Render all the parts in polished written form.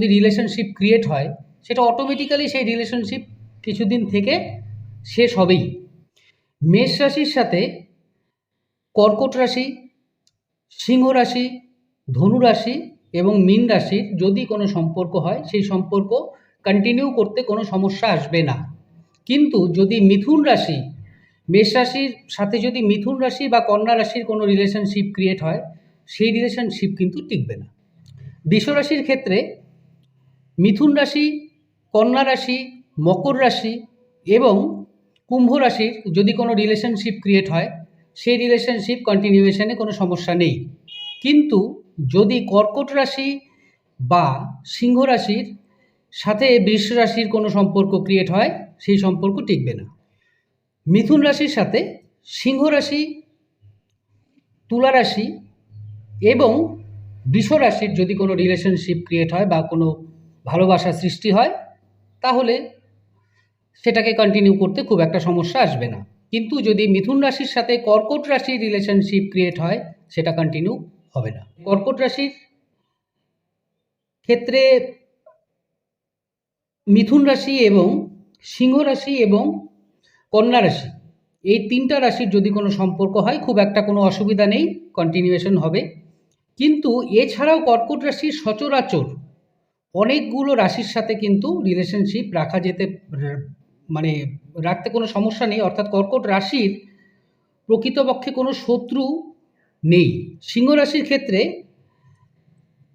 যদি relationship create হয় সেটা অটোমেটিক্যালি সেই রিলেশনশিপ কিছুদিন থেকে শেষ হবেই। মেষ রাশির সাথে কর্কট রাশি, সিংহ রাশি, ধনু রাশি এবং মীন রাশির যদি কোনো সম্পর্ক হয় সেই সম্পর্ক কন্টিনিউ করতে কোনো সমস্যা আসবে না। কিন্তু যদি মিথুন রাশি, মেষ রাশির সাথে যদি মিথুন রাশি বা কন্যা রাশির কোনো রিলেশনশিপ ক্রিয়েট হয় সেই রিলেশনশিপ কিন্তু টিকবে না। বৃষ রাশির ক্ষেত্রে মিথুন রাশি, কন্যা রাশি, মকর রাশি এবং কুম্ভ রাশির যদি কোনো রিলেশনশিপ ক্রিয়েট হয় সেই রিলেশনশিপ কন্টিনিউয়েশনে কোনো সমস্যা নেই। কিন্তু যদি কর্কট রাশি বা সিংহ রাশির সাথে বৃষ রাশির কোনো সম্পর্ক ক্রিয়েট হয় সেই সম্পর্ক টিকবে না। মিথুন রাশির সাথে সিংহ রাশি, তুলা রাশি এবং বৃষ রাশির যদি কোনো রিলেশনশিপ ক্রিয়েট হয় বা কোনো ভালোবাসা সৃষ্টি হয় তাহলে সেটাকে কন্টিনিউ করতে খুব একটা সমস্যা আসবে না। কিন্তু যদি মিথুন রাশির সাথে কর্কট রাশির রিলেশনশিপ ক্রিয়েট হয় সেটা কন্টিনিউ হবে না। কর্কট রাশির ক্ষেত্রে মিথুন রাশি এবং সিংহ রাশি এবং কন্যা রাশি এই তিনটা রাশির যদি কোনো সম্পর্ক হয় খুব একটা কোনো অসুবিধা নেই, কন্টিনিউয়েশন হবে। কিন্তু এছাড়াও কর্কট রাশির সচরাচর অনেকগুলো রাশির সাথে কিন্তু রিলেশনশিপ রাখা যেতে মানে রাখতে কোনো সমস্যা নেই, অর্থাৎ কর্কট রাশির প্রকৃতপক্ষে কোনো শত্রু নেই। সিংহ রাশির ক্ষেত্রে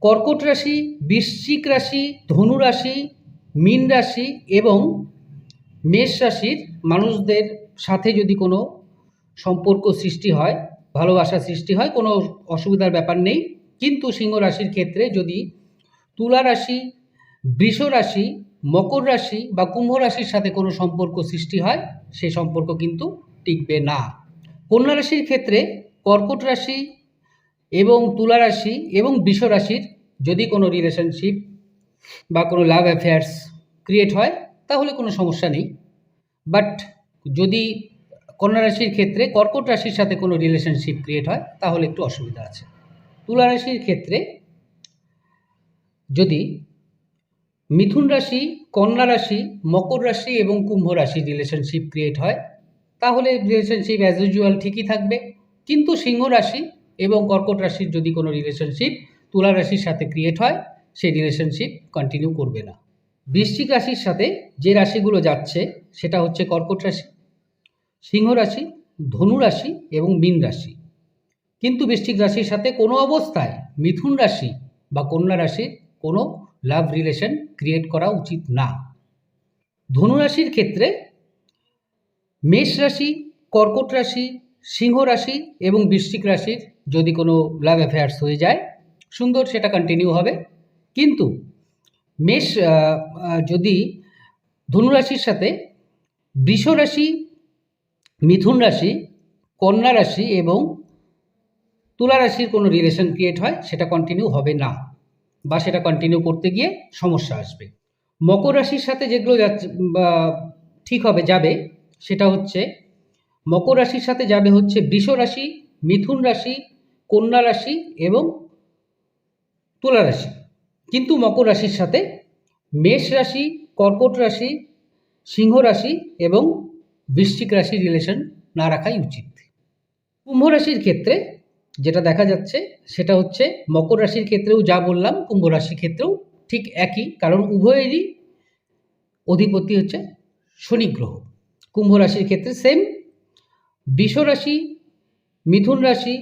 কর্কট রাশি, বৃশ্চিক রাশি, ধনু রাশি, মীন রাশি এবং মেষ রাশির মানুষদের সাথে যদি কোনো সম্পর্ক সৃষ্টি হয়, ভালোবাসা সৃষ্টি হয়, কোনো অসুবিধার ব্যাপার নেই। কিন্তু সিংহ রাশির ক্ষেত্রে যদি তুলা রাশি, বৃষ রাশি, মকর রাশি বা কুম্ভ রাশির সাথে কোনো সম্পর্ক সৃষ্টি হয় সেই সম্পর্ক কিন্তু টিকবে না। কন্যা রাশির ক্ষেত্রে কর্কট রাশি এবং তুলা রাশি এবং বৃষ রাশির যদি কোনো রিলেশনশিপ বা কোনো লাভ অ্যাফেয়ার্স ক্রিয়েট হয় তাহলে কোনো সমস্যা নেই। বাট যদি কন্যা রাশির ক্ষেত্রে কর্কট রাশির সাথে কোনো রিলেশনশিপ ক্রিয়েট হয় তাহলে একটু অসুবিধা আছে। তুলা রাশির ক্ষেত্রে যদি মিথুন রাশি, কন্যা রাশি, মকর রাশি এবং কুম্ভ রাশির রিলেশনশিপ ক্রিয়েট হয় তাহলে রিলেশনশিপ অ্যাজ ইউজুয়াল ঠিকই থাকবে। কিন্তু সিংহ রাশি এবং কর্কট রাশির যদি কোনো রিলেশনশিপ তুলা রাশির সাথে ক্রিয়েট হয় সেই রিলেশনশিপ কন্টিনিউ করবে না। বৃশ্চিক রাশির সাথে যে রাশিগুলো যাচ্ছে সেটা হচ্ছে কর্কট রাশি, সিংহ রাশি, ধনু রাশি এবং মীন রাশি। কিন্তু বৃশ্চিক রাশির সাথে কোনো অবস্থায় মিথুন রাশি বা কন্যা রাশির কোনো লাভ রিলেশন ক্রিয়েট করা উচিত না। ধনু রাশির ক্ষেত্রে মেষ রাশি, কর্কট রাশি, সিংহ রাশি এবং বৃশ্চিক রাশির যদি কোনো লাভ অ্যাফেয়ার্স হয়ে যায় সুন্দর, সেটা কন্টিনিউ হবে। কিন্তু যদি ধনুরাশির সাথে বৃষ রাশি, মিথুন রাশি, কন্যা রাশি এবং তুলা রাশির কোনো রিলেশন ক্রিয়েট হয় সেটা কন্টিনিউ হবে না বা সেটা কন্টিনিউ করতে গিয়ে সমস্যা আসবে। মকর রাশির সাথে যেগুলো যাচ্ছে বা ঠিক হবে যাবে সেটা হচ্ছে মকর রাশির সাথে যাবে হচ্ছে বৃষ রাশি, মিথুন রাশি, কন্যা রাশি এবং তুলা রাশি। কিন্তু মকর রাশির সাথে মেষ রাশি, কর্কট রাশি, সিংহ রাশি এবং বৃশ্চিক রাশির রিলেশন না রাখাই উচিত। কুম্ভ রাশির ক্ষেত্রে যেটা দেখা যাচ্ছে সেটা হচ্ছে মকর রাশির ক্ষেত্রেও যা বললাম কুম্ভ রাশির ক্ষেত্রেও ঠিক একই, কারণ উভয়েরই অধিপতি হচ্ছে শনি গ্রহ। কুম্ভ রাশির ক্ষেত্রে সেম, বৃষ রাশি, মিথুন রাশি,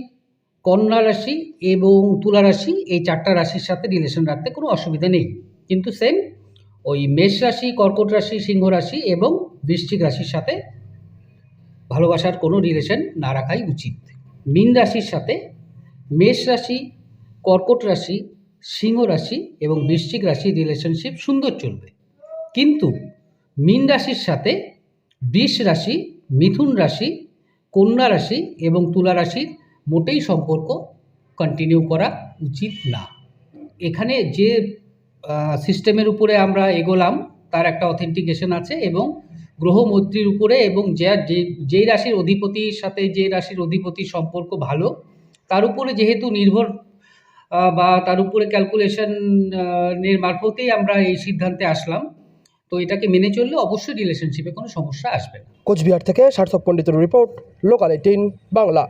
কন্যা রাশি এবং তুলা রাশি এই চারটা রাশির সাথে রিলেশন রাখতে কোনো অসুবিধা নেই। কিন্তু সেম ওই মেষ রাশি, কর্কট রাশি, সিংহ রাশি এবং বৃশ্চিক রাশির সাথে ভালোবাসার কোনো রিলেশন না রাখাই উচিত। মীন রাশির সাথে মেষ রাশি, কর্কট রাশি, সিংহ রাশি এবং বৃশ্চিক রাশির রিলেশনশিপ সুন্দর চলবে। কিন্তু মীন রাশির সাথে বৃষ রাশি, মিথুন রাশি, কন্যা রাশি এবং তুলা রাশির মোটেই সম্পর্ক কন্টিনিউ করা উচিত না। এখানে যে সিস্টেমের উপরে আমরা এগোলাম তার একটা অথেন্টিকেশন আছে এবং গ্রহ মৈত্রীর উপরে এবং যেই রাশির অধিপতির সাথে যে রাশির অধিপতির সম্পর্ক ভালো তার উপরে যেহেতু নির্ভর বা তার উপরে ক্যালকুলেশন এর মারফতেই আমরা এই সিদ্ধান্তে আসলাম। তো এটাকে মেনে চললে অবশ্যই রিলেশনশিপে কোনো সমস্যা আসবে না। কোচবিহার থেকে সার্থক পণ্ডিতের রিপোর্ট, লোকাল 18 বাংলা।